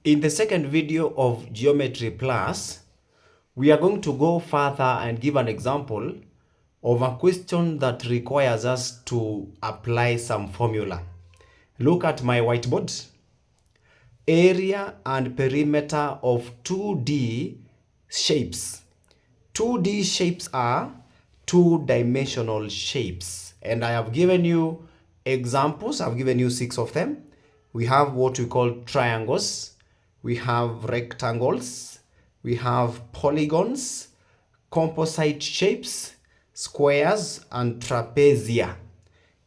In the second video of Geometry Plus, we are going to go further and give an example of a question that requires us to apply some formula. Look at my whiteboard. Area and perimeter of 2D shapes. 2D shapes are two-dimensional shapes. And I have given you examples. I've given you 6 of them. We have what we call triangles. We have rectangles. We have polygons, composite shapes, squares, and trapezia.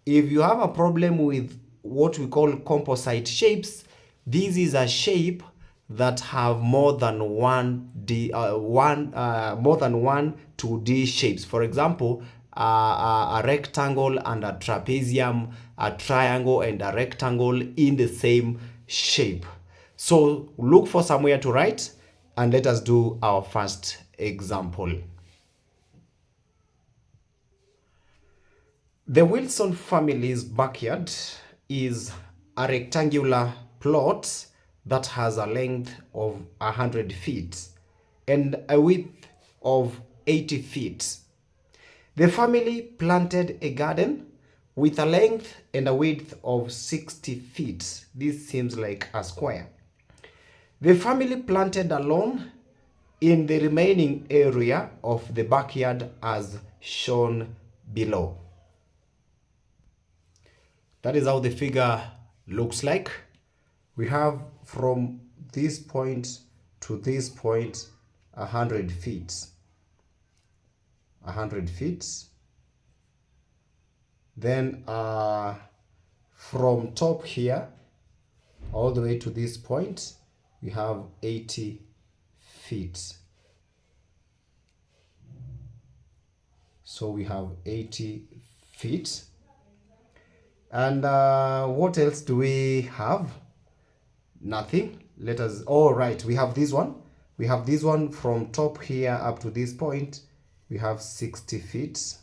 If you have a problem with what we call composite shapes, this is a shape that have more than one 2D shapes. For example, a rectangle and a trapezium, a triangle and a rectangle in the same shape. So look for somewhere to write and let us do our first example. The Wilson family's backyard is a rectangular plot that has a length of 100 feet and a width of 80 feet. The family planted a garden with a length and a width of 60 feet. This seems like a square. The family planted a lawn in the remaining area of the backyard as shown below. That is how the figure looks like. We have from this point to this point 100 feet. 100 feet. Then from top here all the way to this point we have 80 feet. So we have 80 feet. And what else do we have? Nothing. Let us, all right, we have this one. We have this one from top here up to this point. We have 60 feet.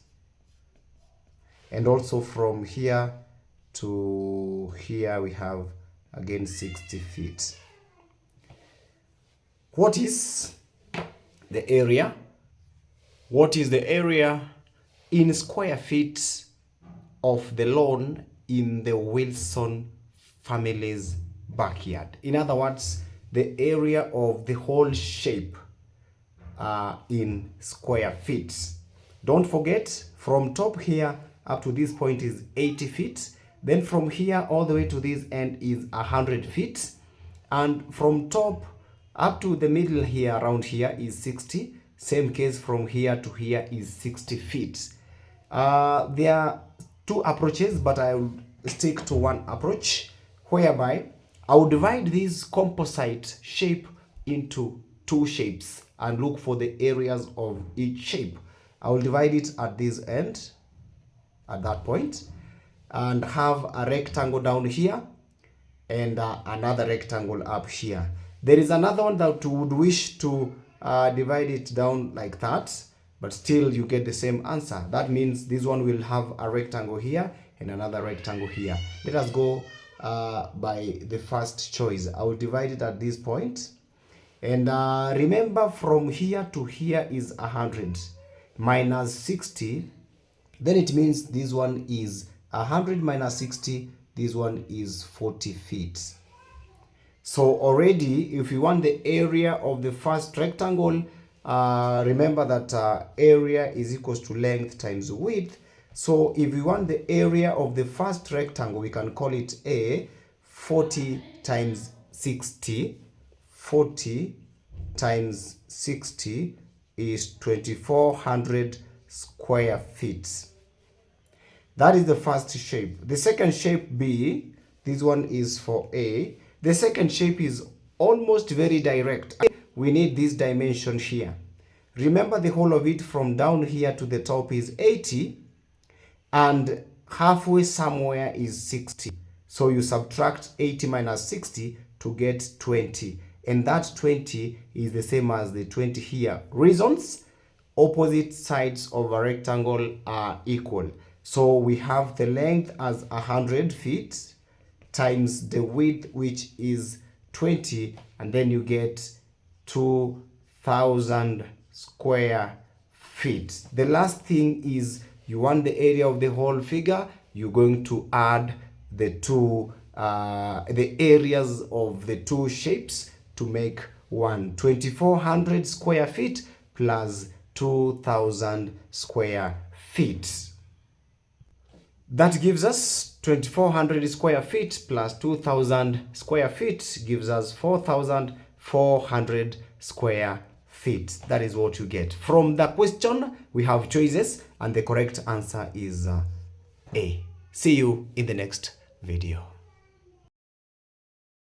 And also from here to here we have again 60 feet. What is the area? What is the area in square feet of the lawn in the Wilson family's backyard? In other words, the area of the whole shape in square feet. Don't forget, from top here up to this point is 80 feet. Then from here all the way to this end is 100 feet. And from top up to the middle here, around here, is 60. Same case from here to here is 60 feet. There are two approaches, but I will stick to one approach, whereby I will divide this composite shape into two shapes and look for the areas of each shape. I will divide it at this end, at that point, and have a rectangle down here and another rectangle up here. There is another one that would wish to divide it down like that, but still you get the same answer. That means this one will have a rectangle here and another rectangle here. Let us go by the first choice. I will divide it at this point. And remember, from here to here is 100 minus 60. Then it means this one is 100 minus 60. This one is 40 feet. So already, if you want the area of the first rectangle, remember that area is equals to length times width. So if we want the area of the first rectangle, we can call it A. 40 times 60. 40 times 60 is 2400 square feet. That is the first shape. The second shape B, this one is for A. The second shape is almost very direct. We need this dimension here. Remember, the whole of it from down here to the top is 80 and halfway somewhere is 60. So you subtract 80 minus 60 to get 20. And that 20 is the same as the 20 here. Reasons: opposite sides of a rectangle are equal. So we have the length as 100 feet times the width, which is 20, and then you get 2,000 square feet. The last thing is you want the area of the whole figure. You're going to add the areas of the two shapes to make one. 2,400 square feet plus 2,000 square feet. That gives us 2,400 square feet plus 2,000 square feet gives us 4,400 square feet. That is what you get. From the question, we have choices and the correct answer is A. See you in the next video.